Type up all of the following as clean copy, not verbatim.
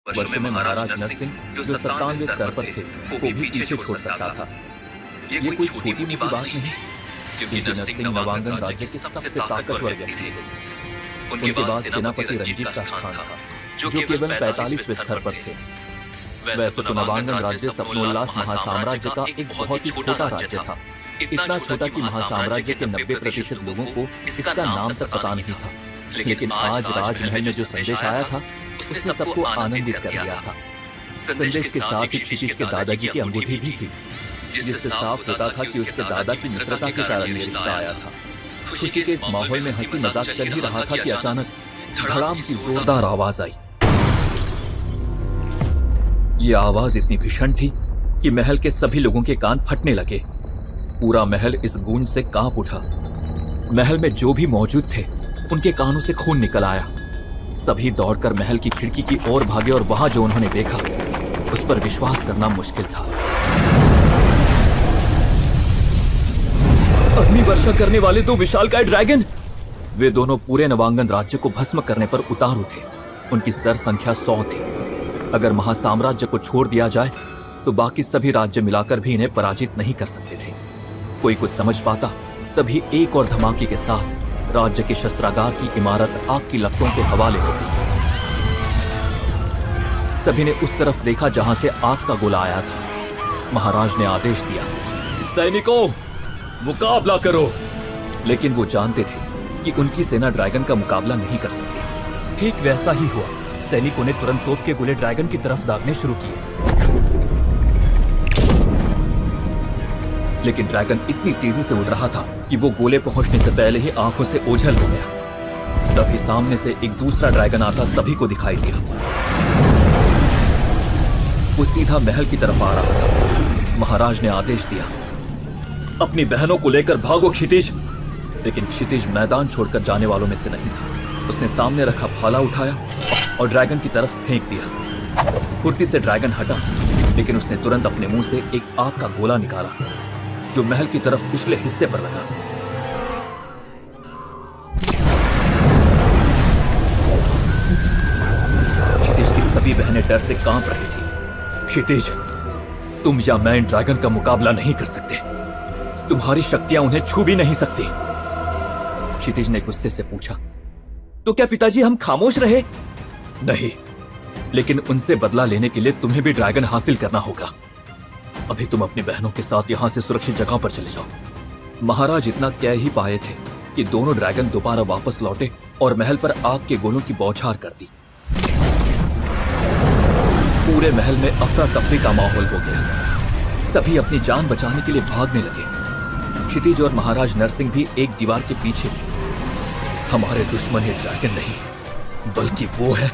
वर्षों में महाराज नरसिंह जो 97वें स्तर पर थे को भी पीछे छोड़ सकता था। ये कोई छोटी मोटी बात नहीं, क्योंकि नरसिंह नवांगन राज्य के सबसे ताकतवर व्यक्ति थे। उनके बाद सेनापति रंजीत का स्थान था, जो केवल 45वें स्तर पर थे। वैसे तो नवांगन राज्य सपनोल्लास महासाम्राज्य का एक बहुत ही छोटा राज्य था, इतना छोटा कि महासाम्राज्य के 90% लोगों को इसका नाम तक पता नहीं था। लेकिन आज राजमहल में जो संदेश आया था उसने सबको आनंदित कर दिया था। संदेश के साथ ही क्षितिज के दादाजी की अंगूठी भी थी, जिससे साफ होता था कि उसके दादा की मित्रता के कारण ये रिश्ता आया था। खुशी के इस माहौल में हंसी मजाक चल ही रहा था कि अचानक धड़ाम की जोरदार आवाज आई। ये आवाज इतनी भीषण थी कि महल के सभी लोगों के कान फटने लगे। पूरा महल इस गूंज से कांप उठा। महल में जो भी मौजूद थे उनके कानों से खून निकल आया। सभी दौड़कर महल की खिड़की की ओर भागे और वहां जो उन्होंने देखा उस पर विश्वास करना मुश्किल था। अग्नि वर्षा करने वाले दो विशालकाय ड्रैगन! वे दोनों पूरे नवांगन राज्य को भस्म करने पर उतारू थे। उनकी स्तर संख्या 100 थी। अगर महासाम्राज्य को छोड़ दिया जाए तो बाकी सभी राज्य मिलाकर भी इन्हें पराजित नहीं कर सकते थे। कोई कुछ समझ पाता तभी एक और धमाके के साथ राज्य के शस्त्रागार की इमारत आग की लपटों के हवाले होती। सभी ने उस तरफ देखा जहां से आग का गोला आया था। महाराज ने आदेश दिया, सैनिकों मुकाबला करो। लेकिन वो जानते थे कि उनकी सेना ड्रैगन का मुकाबला नहीं कर सकती। ठीक वैसा ही हुआ। सैनिकों ने तुरंत तोप के गोले ड्रैगन की तरफ दागने शुरू किए, लेकिन ड्रैगन इतनी तेजी से उड़ रहा था कि वो गोले पहुंचने से पहले ही आंखों से ओझल हो गया। तभी सामने से एक दूसरा ड्रैगन आता सभी को दिखाई दिया। वो सीधा महल की तरफ आ रहा था। महाराज ने आदेश दिया, अपनी बहनों को लेकर भागो क्षितिज। लेकिन क्षितिज मैदान छोड़कर जाने वालों में से नहीं था। उसने सामने रखा भाला उठाया और ड्रैगन की तरफ फेंक दिया। फुर्ती से ड्रैगन हटा, लेकिन उसने तुरंत अपने मुंह से एक आग का गोला निकाला जो महल की तरफ पिछले हिस्से पर लगा। क्षितिज की सभी बहनें डर से कांप रही थी। क्षितिज, तुम या मैं इन ड्रैगन का मुकाबला नहीं कर सकते। तुम्हारी शक्तियां उन्हें छू भी नहीं सकती। क्षितिज ने गुस्से से पूछा, तो क्या पिताजी हम खामोश रहे? नहीं, लेकिन उनसे बदला लेने के लिए तुम्हें भी ड्रैगन हासिल करना होगा। अभी तुम अपनी बहनों के साथ यहां से सुरक्षित जगह पर चले जाओ। महाराज इतना कह ही पाए थे कि दोनों ड्रैगन दोबारा वापस लौटे और महल पर आग के गोलों की बौछार कर दी। पूरे महल में अफरा तफरी का माहौल हो गया। सभी अपनी जान बचाने के लिए भागने लगे। क्षितिज और महाराज नरसिंह भी एक दीवार के पीछे थे। हमारे दुश्मन ये ड्रैगन नहीं, बल्कि वो है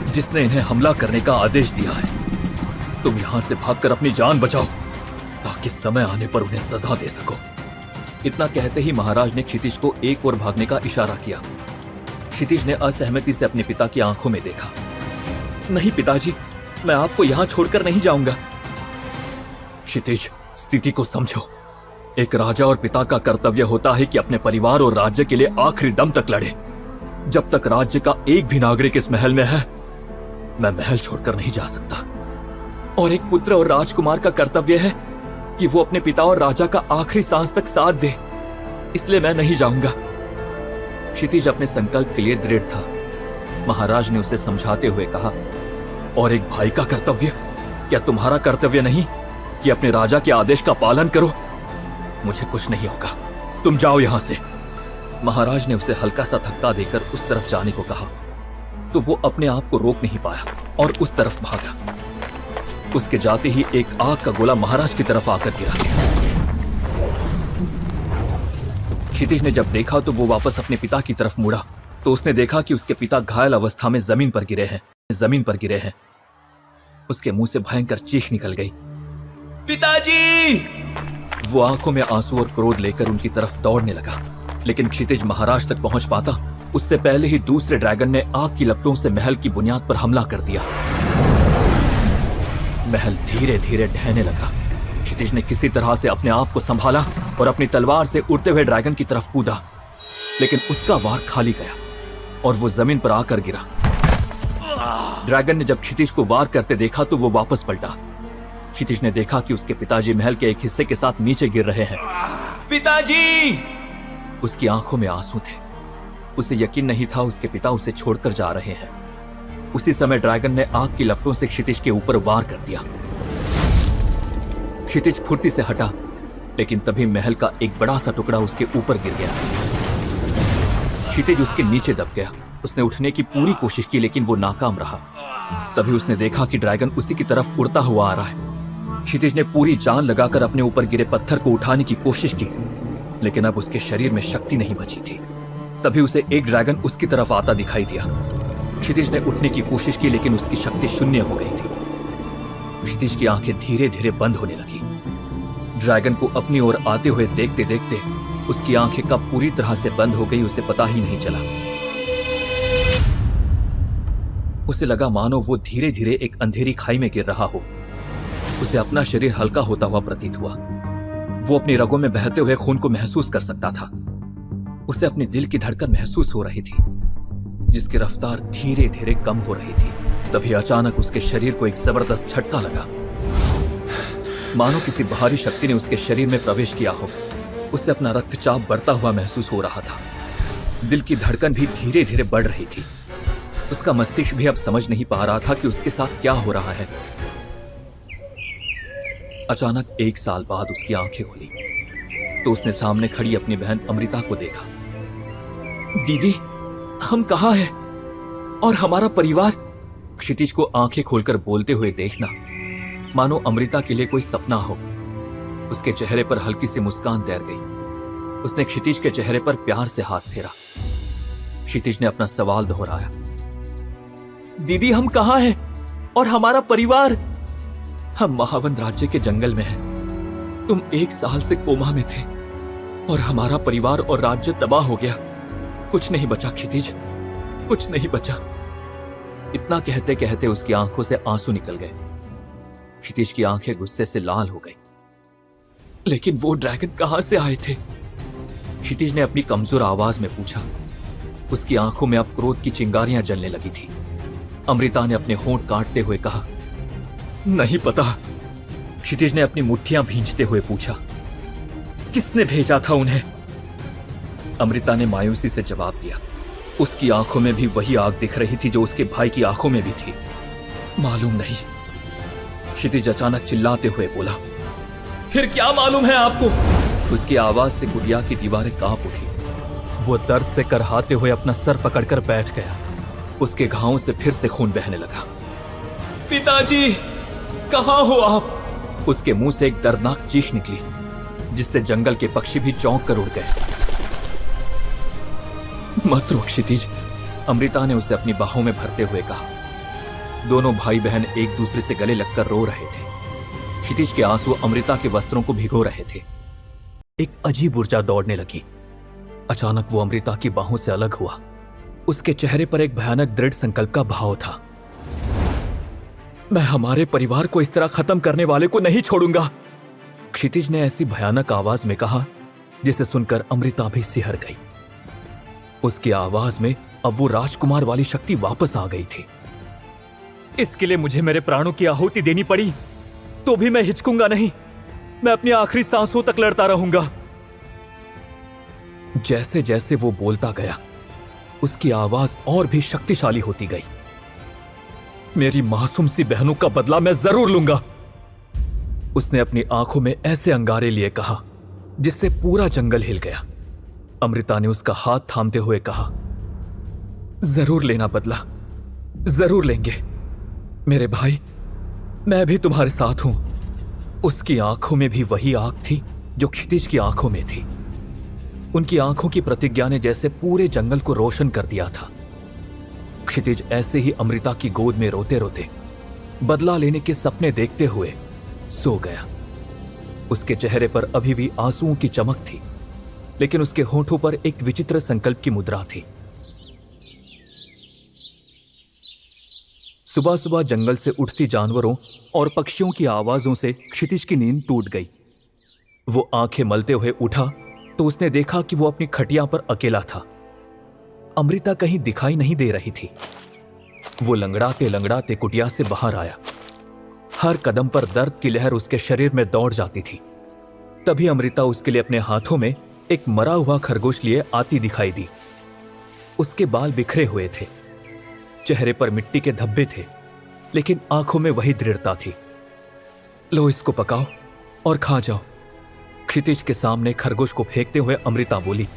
जिसने इन्हें हमला करने का आदेश दिया है। तुम यहां से भागकर अपनी जान बचाओ ताकि समय आने पर उन्हें सजा दे सको। इतना कहते ही महाराज ने क्षितिज को एक ओर भागने का इशारा किया। क्षितिज ने असहमति से अपने पिता की आंखों में देखा। नहीं पिताजी, मैं आपको यहां छोड़कर नहीं जाऊंगा। क्षितिज, स्थिति को समझो। एक राजा और पिता का कर्तव्य होता है कि अपने परिवार और राज्य के लिए आखिरी दम तक लड़े। जब तक राज्य का एक भी नागरिक इस महल में है, मैं महल छोड़कर नहीं जा सकता। और एक पुत्र और राजकुमार का कर्तव्य है कि वो अपने पिता और राजा का आखिरी सांस तक साथ दे। इसलिए मैं नहीं जाऊंगा। क्षितिज अपने संकल्प के लिए दृढ़ था। महाराज ने उसे समझाते हुए कहा, और एक भाई का कर्तव्य? क्या तुम्हारा कर्तव्य नहीं कि अपने राजा के आदेश का पालन करो? मुझे कुछ नहीं होगा, तुम जाओ यहां से। महाराज ने उसे हल्का सा धक्का देकर उस तरफ जाने को कहा, तो वो अपने आप को रोक नहीं पाया और उस तरफ भागा। उसके जाते ही एक आग का गोला महाराज की तरफ आकर गिरा। क्षितिज ने जब देखा तो वो वापस अपने पिता की तरफ मुड़ा तो उसने देखा कि उसके पिता घायल अवस्था में जमीन पर गिरे हैं। उसके मुंह से भयंकर चीख निकल गई, पिताजी! वो आंखों में आंसू और क्रोध लेकर उनकी तरफ दौड़ने लगा, लेकिन क्षितिज महाराज तक पहुंच पाता उससे पहले ही दूसरे ड्रैगन ने आग की लपटों से महल की बुनियाद पर हमला कर दिया। महल धीरे धीरे ढहने लगा। क्षितिज ने किसी तरह से अपने आप को संभाला और अपनी तलवार से उड़ते हुए ड्रैगन की तरफ कूदा, लेकिन उसका वार खाली गया और वो जमीन पर आकर गिरा। ड्रैगन ने जब क्षितिज को वार करते देखा तो वो वापस पलटा। क्षितिज ने देखा कि उसके पिताजी महल के एक हिस्से के साथ नीचे गिर रहे हैं। पिताजी! उसकी आंखों में आंसू थे। उसे यकीन नहीं था उसके पिता उसे छोड़कर जा रहे हैं। उसी समय ड्रैगन ने आग की लपटों से क्षितिज के ऊपर वार कर दिया। क्षितिज फुर्ती से हटा, लेकिन तभी महल का एक बड़ा सा टुकड़ा उसके ऊपर गिर गया। क्षितिज उसके नीचे दब गया। उसने उठने की पूरी कोशिश की, लेकिन वो नाकाम रहा। तभी उसने देखा कि ड्रैगन उसी की तरफ उड़ता हुआ आ रहा है। क्षितिज ने पूरी जान लगाकर अपने ऊपर गिरे पत्थर को उठाने की कोशिश की, लेकिन अब उसके शरीर में शक्ति नहीं बची थी। तभी उसे एक ड्रैगन उसकी तरफ आता दिखाई दिया। क्षितिज ने उठने की कोशिश की, लेकिन उसकी शक्ति शून्य हो गई थी। क्षितिज की आंखें धीरे धीरे बंद होने लगी। ड्रैगन को अपनी ओर आते हुए देखते देखते उसकी आंखें कब पूरी तरह से बंद हो गई उसे पता ही नहीं चला। उसे लगा मानो वो धीरे धीरे एक अंधेरी खाई में गिर रहा हो। उसे अपना शरीर हल्का होता हुआ प्रतीत हुआ। वो अपनी रगों में बहते हुए खून को महसूस कर सकता था। उसे अपने दिल की धड़कन महसूस हो रही थी, जिसकी रफ्तार धीरे धीरे कम हो रही थी। तभी अचानक उसके शरीर को एक जबरदस्त झटका लगा, मानो किसी बाहरी शक्ति ने उसके शरीर में प्रवेश किया हो। उसे अपना रक्तचाप बढ़ता हुआ महसूस हो रहा था। दिल की धड़कन भी धीरे धीरे बढ़ रही थी। उसका मस्तिष्क भी अब समझ नहीं पा रहा था कि उसके साथ क्या हो रहा है। अचानक 1 साल बाद उसकी आंखें खुली तो उसने सामने खड़ी अपनी बहन अमृता को देखा। दीदी, हम कहां हैं और हमारा परिवार? क्षितिज को आंखें खोलकर बोलते हुए देखना मानो अमृता के लिए कोई सपना हो। उसके चेहरे पर हल्की सी मुस्कान तैर गई। उसने क्षितिज के चेहरे पर प्यार से हाथ फेरा। क्षितिज ने अपना सवाल दोहराया, दीदी हम कहां हैं और हमारा परिवार? हम महावन राज्य के जंगल में हैं। तुम 1 साल से कोमा में थे और हमारा परिवार और राज्य तबाह हो गया। कुछ नहीं बचा क्षितिज, कुछ नहीं बचा। इतना कहते कहते उसकी आंखों से आंसू निकल गए। क्षितिज की आंखें गुस्से से लाल हो गई। लेकिन वो ड्रैगन कहां से आए थे? क्षितिज ने अपनी कमजोर आवाज में पूछा। उसकी आंखों में अब क्रोध की चिंगारियां जलने लगी थी। अमृता ने अपने होंठ काटते हुए कहा, नहीं पता। क्षितिज ने अपनी मुट्ठियां भींचते हुए पूछा, किसने भेजा था उन्हें? अमृता ने मायूसी से जवाब दिया। उसकी आंखों में भी वही आग दिख रही थी जो उसके भाई की आंखों में भी थी। मालूम नहीं। क्षितिज अचानक चिल्लाते हुए बोला, फिर क्या मालूम है आपको? उसकी आवाज से कुटिया की दीवारें कांप उठी। वो दर्द से करहाते हुए अपना सर पकड़कर बैठ गया। उसके घावों से फिर से खून बहने लगा। पिताजी, कहां हो आप? उसके मुंह से एक दर्दनाक चीख निकली, जिससे जंगल के पक्षी भी चौंक कर उड़ गए। मत रो क्षितिज, अमृता ने उसे अपनी बाहों में भरते हुए कहा। दोनों भाई बहन एक दूसरे से गले लगकर रो रहे थे। क्षितिज के आंसू अमृता के वस्त्रों को भिगो रहे थे। एक अजीब ऊर्जा दौड़ने लगी। अचानक वो अमृता की बाहों से अलग हुआ। उसके चेहरे पर एक भयानक दृढ़ संकल्प का भाव था। मैं हमारे परिवार को इस तरह खत्म करने वाले को नहीं छोड़ूंगा, क्षितिज ने ऐसी भयानक आवाज में कहा जिसे सुनकर अमृता भी सिहर गई। उसकी आवाज में अब वो राजकुमार वाली शक्ति वापस आ गई थी। इसके लिए मुझे मेरे प्राणों की आहुति देनी पड़ी तो भी मैं हिचकूंगा नहीं। मैं अपनी आखिरी सांसों तक लड़ता रहूंगा। जैसे जैसे वो बोलता गया, उसकी आवाज और भी शक्तिशाली होती गई। मेरी मासूम सी बहनों का बदला मैं जरूर लूंगा। उसने अपनी आंखों में ऐसे अंगारे लिए कहा जिससे पूरा जंगल हिल गया। अमृता ने उसका हाथ थामते हुए कहा, जरूर लेना बदला, जरूर लेंगे मेरे भाई, मैं भी तुम्हारे साथ हूं। उसकी आंखों में भी वही आग थी जो क्षितिज की आंखों में थी। उनकी आंखों की प्रतिज्ञा ने जैसे पूरे जंगल को रोशन कर दिया था। क्षितिज ऐसे ही अमृता की गोद में रोते रोते बदला लेने के सपने देखते हुए सो गया। उसके चेहरे पर अभी भी आंसुओं की चमक थी, लेकिन उसके होठों पर एक विचित्र संकल्प की मुद्रा थी। सुबह सुबह जंगल से उठती जानवरों और पक्षियों की आवाजों से क्षितिज की नींद टूट गई। वो आंखें मलते हुए उठा तो उसने देखा कि वो अपनी खटिया पर अकेला था। अमृता कहीं दिखाई नहीं दे रही थी। वो लंगड़ाते लंगड़ाते कुटिया से बाहर आया। हर कदम पर दर्द की लहर उसके शरीर में दौड़ जाती थी। तभी अमृता उसके लिए अपने हाथों में एक मरा हुआ खरगोश लिए आती दिखाई दी। उसके बाल बिखरे हुए थे, चेहरे पर मिट्टी के धब्बे थे, लेकिन आंखों में वही दृढ़ता थी। लो, इसको पकाओ और खा जाओ, क्षितिज के सामने खरगोश को फेंकते हुए अमृता बोली।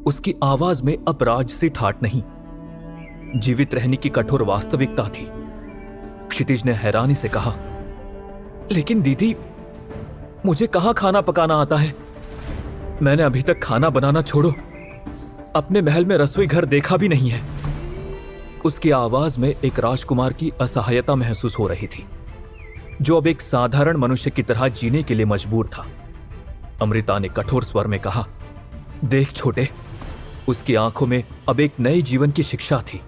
उसकी आवाज में अब राजसी ठाट नहीं, जीवित रहने की कठोर वास्तविकता थी। क्षितिज ने हैरानी से कहा, लेकिन दीदी, मुझे कहां खाना पकाना आता है? मैंने अभी तक खाना बनाना छोड़ो, अपने महल में रसोई घर देखा भी नहीं है। उसकी आवाज में एक राजकुमार की असहायता महसूस हो रही थी, जो अब एक साधारण मनुष्य की तरह जीने के लिए मजबूर था। अमृता ने कठोर स्वर में कहा, देख छोटे, उसकी आंखों में अब एक नए जीवन की शिक्षा थी।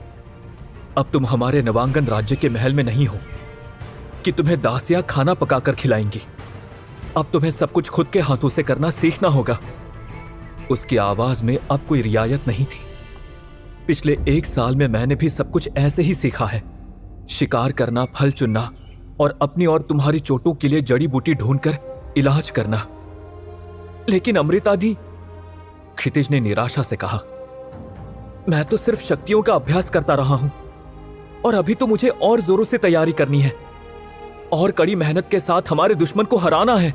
अब तुम हमारे नवांगन राज्य के महल में नहीं हो कि तुम्हें दासियां खाना पकाकर खिलाएंगी। अब तुम्हें सब कुछ खुद के हाथों से करना सीखना होगा। उसकी आवाज में अब कोई रियायत नहीं थी। पिछले 1 साल में मैंने भी सब कुछ ऐसे ही सीखा है, शिकार करना, फल चुनना और अपनी और तुम्हारी चोटों के लिए जड़ी बूटी ढूंढकर इलाज करना। लेकिन अमृता दी, क्षितिज ने निराशा से कहा, मैं तो सिर्फ शक्तियों का अभ्यास करता रहा हूं और अभी तो मुझे और जोरों से तैयारी करनी है और कड़ी मेहनत के साथ हमारे दुश्मन को हराना है।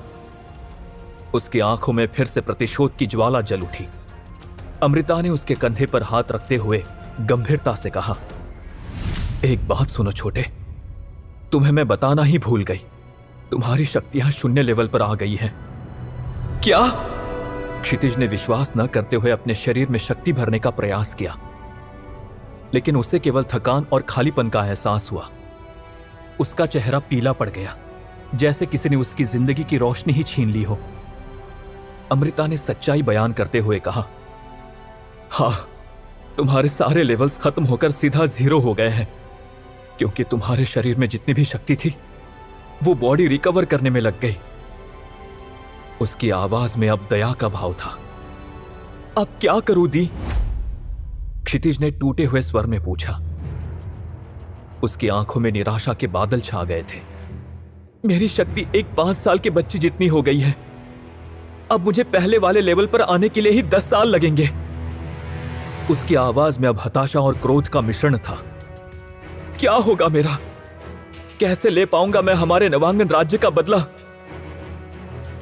उसकी आंखों में फिर से प्रतिशोध की ज्वाला जल उठी। अमृता ने उसके कंधे पर हाथ रखते हुए गंभीरता से कहा, एक बात सुनो छोटे, तुम्हें मैं बताना ही भूल गई, तुम्हारी शक्तियां 0 लेवल पर आ गई हैं। क्या? क्षितिज ने विश्वास न करते हुए अपने शरीर में शक्ति भरने का प्रयास किया, लेकिन उसे केवल थकान और खालीपन का एहसास हुआ। उसका चेहरा पीला पड़ गया, जैसे किसी ने उसकी जिंदगी की रोशनी ही छीन ली हो। अमृता ने सच्चाई बयान करते हुए कहा, हां, तुम्हारे सारे लेवल्स खत्म होकर सीधा 0 हो गए हैं, क्योंकि तुम्हारे शरीर में जितनी भी शक्ति थी वो बॉडी रिकवर करने में लग गई। उसकी आवाज में अब दया का भाव था। अब क्या करूं दी? क्षितिज ने टूटे हुए स्वर में पूछा। उसकी आंखों में निराशा के बादल छा गए थे। मेरी शक्ति एक 5 साल के बच्चे जितनी हो गई है। अब मुझे पहले वाले लेवल पर आने के लिए ही 10 साल लगेंगे। उसकी आवाज में अब हताशा और क्रोध का मिश्रण था। क्या होगा मेरा? कैसे ले पाऊंगा मैं हमारे नवांगन राज्य का बदला?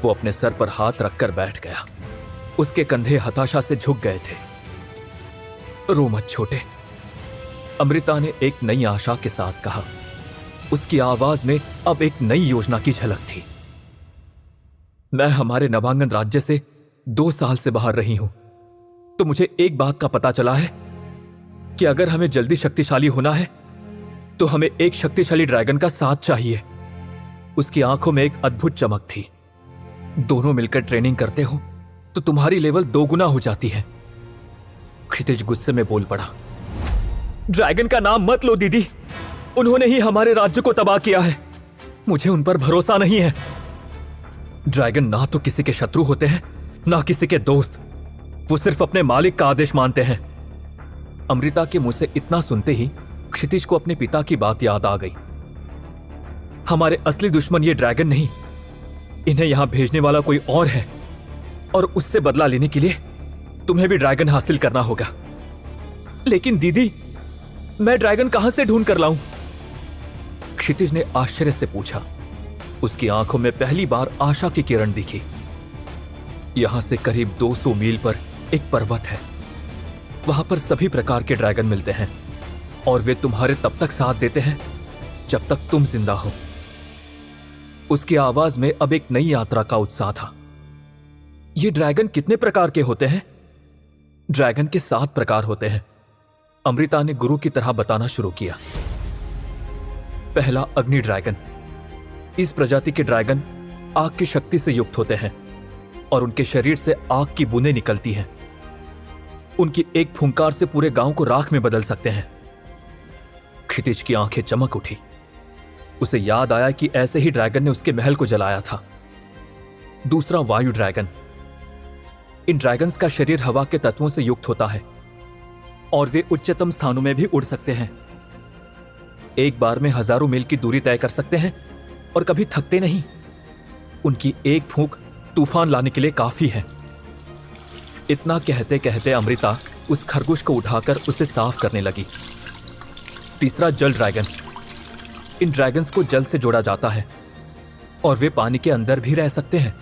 वो अपने सर पर हाथ रखकर बैठ गया। उसके कंधे हताशा से झुक गए थे। रो मत छोटे, अमृता ने एक नई आशा के साथ कहा। उसकी आवाज में अब एक नई योजना की झलक थी। मैं हमारे नवांगन राज्य से 2 साल से बाहर रही हूं, तो मुझे एक बात का पता चला है कि अगर हमें जल्दी शक्तिशाली होना है तो हमें एक शक्तिशाली ड्रैगन का साथ चाहिए। उसकी आंखों में एक अद्भुत चमक थी। दोनों मिलकर ट्रेनिंग करते हो तो तुम्हारी लेवल 2 गुना हो जाती है। क्षितिज गुस्से में बोल पड़ा, ड्रैगन का नाम मत लो दीदी, उन्होंने ही हमारे राज्य को तबाह किया है। मुझे उन पर भरोसा नहीं है। ड्रैगन ना तो किसी के शत्रु होते हैं, ना किसी के दोस्त। वो सिर्फ अपने मालिक का आदेश मानते हैं। अमृता के मुंह से इतना सुनते ही क्षितिज को अपने पिता की बात याद आ गई। हमारे असली दुश्मन ये ड्रैगन नहीं, इन्हें यहां भेजने वाला कोई और है, और उससे बदला लेने के लिए तुम्हें भी ड्रैगन हासिल करना होगा। लेकिन दीदी, मैं ड्रैगन कहां से ढूंढ कर लाऊं? क्षितिज ने आश्चर्य से पूछा। उसकी आंखों में पहली बार आशा की किरण दिखी। यहां से करीब 200 मील पर एक पर्वत है। वहां पर सभी प्रकार के ड्रैगन मिलते हैं और वे तुम्हारे तब तक साथ देते हैं जब तक तुम जिंदा हो। उसकी आवाज में अब एक नई यात्रा का उत्साह था। ये ड्रैगन कितने प्रकार के होते हैं? ड्रैगन के 7 प्रकार होते हैं। अमृता ने गुरु की तरह बताना शुरू किया। पहला, अग्नि ड्रैगन। इस प्रजाति के ड्रैगन आग की शक्ति से युक्त होते हैं और उनके शरीर से आग की बूंदें निकलती हैं। उनकी एक फुंकार से पूरे गांव को राख में बदल सकते हैं। क्षितिज की आंखें चमक उठी। उसे याद आया कि ऐसे ही ड्रैगन ने उसके महल को जलाया था। दूसरा, वायु ड्रैगन। इन ड्रैगन्स का शरीर हवा के तत्वों से युक्त होता है। और वे उच्चतम स्थानों में भी उड़ सकते हैं। एक बार में हजारों मील की दूरी तय कर सकते हैं और कभी थकते नहीं। उनकी एक फूंक तूफान लाने के लिए काफी है। इतना कहते कहते अमृता उस खरगोश को उठाकर उसे साफ करने लगी। तीसरा, जल ड्रैगन। इन ड्रैगन्स को जल से जोड़ा जाता है और वे पानी के अंदर भी रह सकते हैं।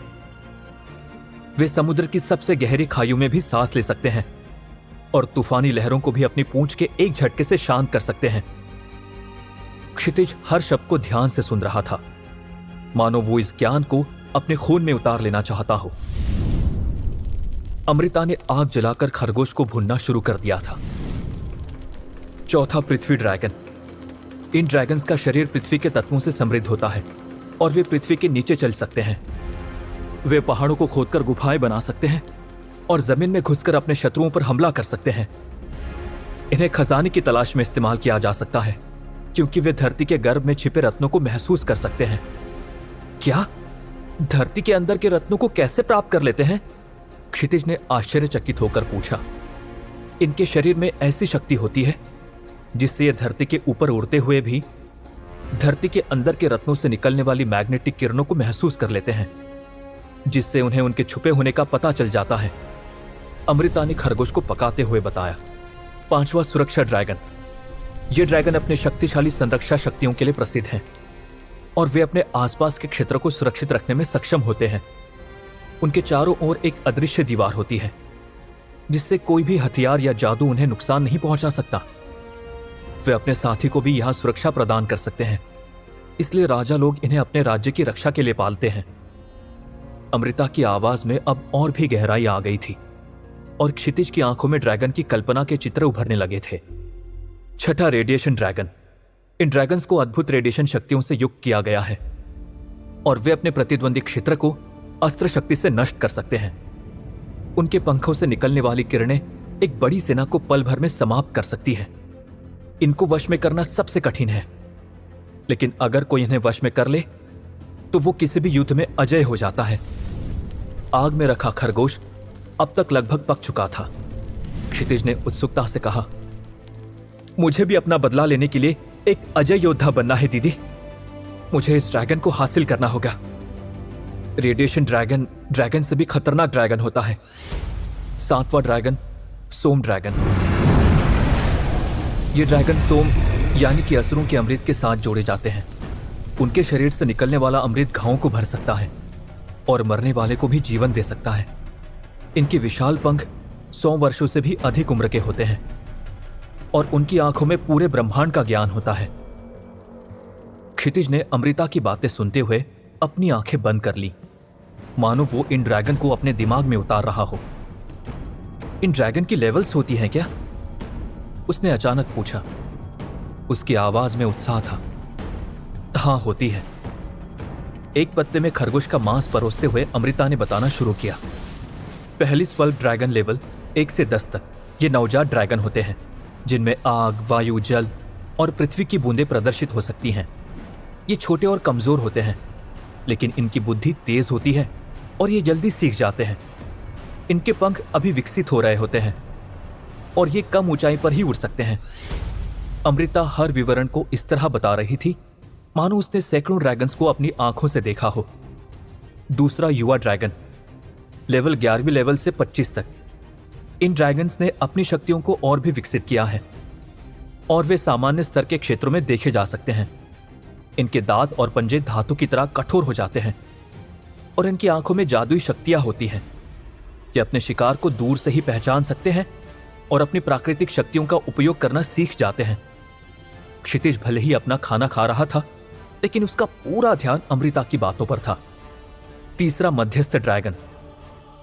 वे समुद्र की सबसे गहरी खाइयों में भी सांस ले सकते हैं और तूफानी लहरों को भी अपनी पूंछ के एक झटके से शांत कर सकते हैं। क्षितिज हर शब्द को ध्यान से सुन रहा था, मानो वो इस ज्ञान को अपने खून में उतार लेना चाहता हो। अमृता ने आग जलाकर खरगोश को भूनना शुरू कर दिया था। चौथा, पृथ्वी ड्रैगन। इन ड्रैगन्स का शरीर पृथ्वी के तत्वों से समृद्ध होता है और वे पृथ्वी के नीचे चल सकते हैं। वे पहाड़ों को खोदकर गुफाएं बना सकते हैं और जमीन में घुसकर अपने शत्रुओं पर हमला कर सकते हैं। इन्हें खजाने की तलाश में इस्तेमाल किया जा सकता है क्योंकि वे धरती के गर्भ में छिपे रत्नों को महसूस कर सकते हैं। क्या? धरती के अंदर के रत्नों को कैसे प्राप्त कर लेते हैं? क्षितिज ने आश्चर्यचकित होकर पूछा। इनके शरीर में ऐसी शक्ति होती है जिससे ये धरती के ऊपर उड़ते हुए भी धरती के अंदर के रत्नों से निकलने वाली मैग्नेटिक किरणों को महसूस कर लेते हैं, जिससे उन्हें उनके छुपे होने का पता चल जाता है। अमृता ने खरगोश को पकाते हुए बताया। पांचवा, सुरक्षा ड्रैगन। ये ड्रैगन अपने शक्तिशाली संरक्षा शक्तियों के लिए प्रसिद्ध हैं और वे अपने आसपास के क्षेत्र को सुरक्षित रखने में सक्षम होते हैं। उनके चारों ओर एक अदृश्य दीवार होती है जिससे कोई भी हथियार या जादू उन्हें नुकसान नहीं पहुंचा सकता। वे अपने साथी को भी यहां सुरक्षा प्रदान कर सकते हैं, इसलिए राजा लोग इन्हें अपने राज्य की रक्षा के लिए पालते हैं। अमृता की आवाज में अब और भी गहराई आ गई थी और क्षितिज की आंखों में ड्रैगन की कल्पना के चित्र उभरने लगे थे। छठा, रेडिएशन ड्रैगन। इन ड्रैगन्स को अद्भुत रेडिएशन शक्तियों से युक्त किया गया है और वे अपने प्रतिद्वंदी क्षेत्र को अस्त्र शक्ति से नष्ट कर सकते हैं। उनके पंखों से निकलने वाली किरणें एक बड़ी सेना को पल भर में समाप्त कर सकती है। इनको वश में करना सबसे कठिन है, लेकिन अगर कोई इन्हें वश में कर ले तो वो किसी भी युद्ध में अजय हो जाता है। आग में रखा खरगोश अब तक लगभग पक चुका था। क्षितिज ने उत्सुकता से कहा, मुझे भी अपना बदला लेने के लिए एक अजय योद्धा बनना है दीदी। मुझे इस ड्रैगन को हासिल करना होगा। रेडिएशन ड्रैगन ड्रैगन से भी खतरनाक ड्रैगन होता है। सातवां ड्रैगन, सोम ड्रैगन। ये ड्रैगन सोम यानी कि असुरों के अमृत के साथ जोड़े जाते हैं। उनके शरीर से निकलने वाला अमृत घावों को भर सकता है और मरने वाले को भी जीवन दे सकता है। इनके विशाल पंख 100 वर्षों से भी अधिक उम्र के होते हैं और उनकी आंखों में पूरे ब्रह्मांड का ज्ञान होता है। क्षितिज ने अमृता की बातें सुनते हुए अपनी आंखें बंद कर ली, मानो वो इन ड्रैगन को अपने दिमाग में उतार रहा हो। इन ड्रैगन की लेवल्स होती हैं क्या? उसने अचानक पूछा। उसकी आवाज में उत्साह था। हाँ, होती है। एक पत्ते में खरगोश का मांस परोसते हुए अमृता ने बताना शुरू किया। पहली स्वल्प ड्रैगन लेवल 1 से 10 तक ये नवजात ड्रैगन होते हैं, जिनमें आग, वायु, जल और पृथ्वी की बूंदें प्रदर्शित हो सकती हैं। ये छोटे और कमजोर होते हैं, लेकिन इनकी बुद्धि तेज होती है और ये जल्दी सीख जाते हैं। इनके पंख अभी विकसित हो रहे होते हैं और ये कम ऊंचाई पर ही उड़ सकते हैं। अमृता हर विवरण को इस तरह बता रही थी मानो उसने सैकड़ों ड्रैगन्स को अपनी आंखों से देखा हो। दूसरा, युवा ड्रैगन। लेवल 11वीं लेवल से 25 तक इन ड्रैगन्स ने अपनी शक्तियों को और भी विकसित किया है और वे सामान्य स्तर के क्षेत्रों में देखे जा सकते हैं। इनके दांत और पंजे धातु की तरह कठोर हो जाते हैं और इनकी आंखों में जादुई शक्तियां होती हैं। ये अपने शिकार को दूर से ही पहचान सकते हैं और अपनी प्राकृतिक शक्तियों का उपयोग करना सीख जाते हैं। क्षितिज भले ही अपना खाना खा रहा था, लेकिन उसका पूरा ध्यान अमृता की बातों पर था। तीसरा, मध्यस्थ ड्रैगन।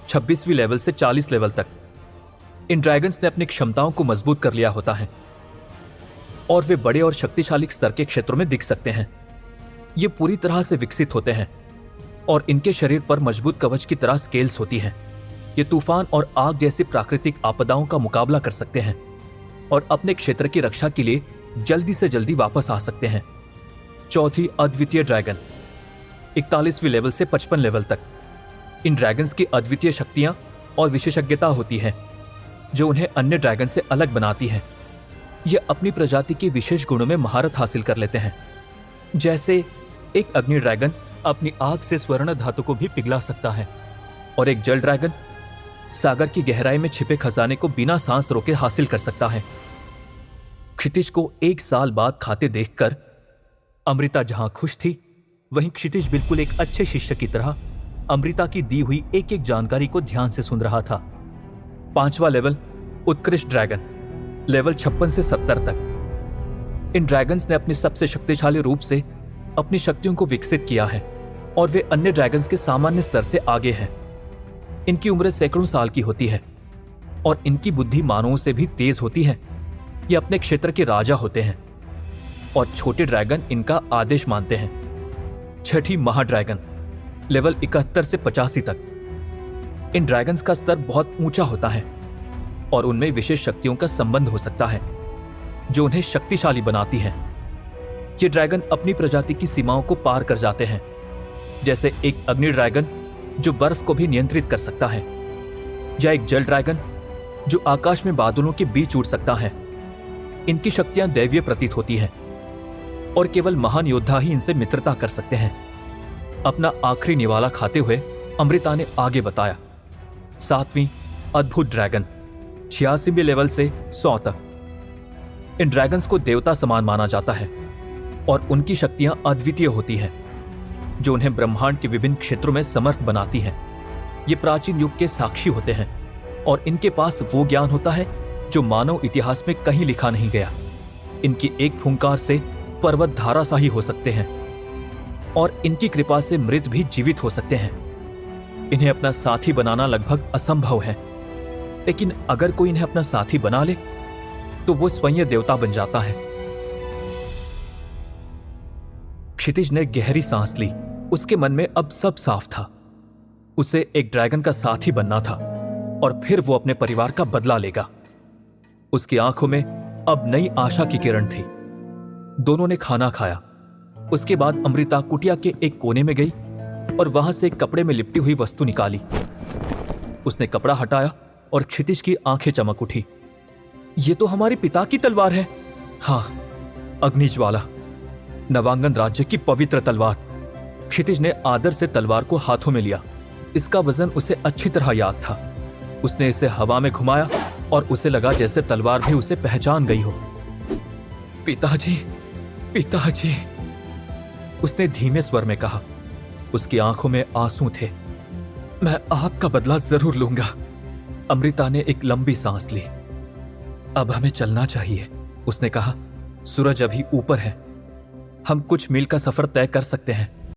26वीं लेवल से 40 लेवल तक इन ड्रैगन्स ने अपनी क्षमताओं को मजबूत कर लिया होता है और वे बड़े और शक्तिशाली स्तर के क्षेत्रों में दिख सकते हैं। ये पूरी तरह से विकसित होते हैं और इनके शरीर पर मजबूत कवच की तरह स्केल्स होती हैं। ये तूफान और आग जैसी प्राकृतिक आपदाओं का मुकाबला कर सकते हैं और अपने क्षेत्र की रक्षा के लिए जल्दी से जल्दी वापस आ सकते हैं। चौथी, अद्वितीय ड्रैगन। 41वीं लेवल से 55 लेवल तक इन ड्रैगन्स की अद्वितीय शक्तियां और विशेषज्ञता होती है। जो उन्हें अन्य ड्रैगन से अलग बनाती हैं। ये अपनी प्रजाति के विशेष गुणों में महारत हासिल कर लेते हैं। जैसे एक अग्नि ड्रैगन अपनी आग से स्वर्ण धातु को भी पिघला सकता है और एक जल ड्रैगन सागर की गहराई में छिपे खजाने को बिना सांस रोके हासिल कर सकता है। क्षितिज को 1 साल बाद खाते देखकर अमृता जहां खुश थी, वहीं क्षितिज बिल्कुल एक अच्छे शिष्य की तरह अमृता की दी हुई एक एक जानकारी को ध्यान से सुन रहा था। 5वां लेवल उत्कृष्ट ड्रैगन, लेवल 56 से 70 तक। इन ड्रैगन्स ने अपने सबसे शक्तिशाली रूप से अपनी शक्तियों को विकसित किया है और वे अन्य ड्रैगन्स के सामान्य स्तर से आगे हैं। इनकी उम्र सैकड़ों साल की होती है और इनकी बुद्धि मानवों से भी तेज होती है। ये अपने क्षेत्र के राजा होते हैं और छोटे ड्रैगन इनका आदेश मानते हैं। 6ठी महाड्रैगन, लेवल 71 से 85 तक। इन ड्रैगन्स का स्तर बहुत ऊंचा होता है और उनमें विशेष शक्तियों का संबंध हो सकता है जो उन्हें शक्तिशाली बनाती है। ये ड्रैगन अपनी प्रजाति की सीमाओं को पार कर जाते हैं, जैसे एक अग्नि ड्रैगन जो बर्फ को भी नियंत्रित कर सकता है, या एक जल ड्रैगन जो आकाश में बादलों के बीच उड़ सकता है। इनकी शक्तियां दैवीय प्रतीत होती हैं और केवल महान योद्धा ही इनसे मित्रता कर सकते हैं। अपना आखिरी निवाला खाते हुए अमृता ने आगे बताया, 7वीं अद्भुत ड्रैगन, 86वें लेवल से 100 तक। इन ड्रैगन्स को देवता समान माना जाता है और उनकी शक्तियां अद्वितीय होती हैं जो उन्हें ब्रह्मांड के विभिन्न क्षेत्रों में समर्थ बनाती हैं। ये प्राचीन युग के साक्षी होते हैं और इनके पास वो ज्ञान होता है जो मानव इतिहास में कहीं लिखा नहीं गया। इनकी एक फुंकार से पर्वत धाराशाही हो सकते हैं और इनकी कृपा से मृत भी जीवित हो सकते हैं। इन्हें अपना साथी बनाना लगभग असंभव है, लेकिन अगर कोई इन्हें अपना साथी बना ले तो वो स्वयं देवता बन जाता है। क्षितिज ने गहरी सांस ली। उसके मन में अब सब साफ था। उसे एक ड्रैगन का साथी बनना था और फिर वो अपने परिवार का बदला लेगा। उसकी आंखों में अब नई आशा की किरण थी। दोनों ने खाना खाया। उसके बाद अमृता कुटिया के एक कोने में गई और वहां से एक कपड़े में लिपटी हुई वस्तु निकाली। उसने कपड़ा हटाया और क्षितिज की आंखें चमक उठी। ये तो हमारे पिता की तलवार है। हाँ, अग्निज्वाला, नवांगन राज्य की पवित्र तलवार। क्षितिज ने आदर से तलवार को हाथों में लिया। इसका वजन उसे अच्छी तरह याद था। उसने इसे हवा में घुमाया और उसे लगा जैसे तलवार भी उसे पहचान गई हो। पिताजी, पिताजी, उसने धीमे स्वर में कहा। उसकी आंखों में आंसू थे। मैं आपका बदला जरूर लूंगा। अमृता ने एक लंबी सांस ली। अब हमें चलना चाहिए, उसने कहा। सूरज अभी ऊपर है। हम कुछ मील का सफर तय कर सकते हैं।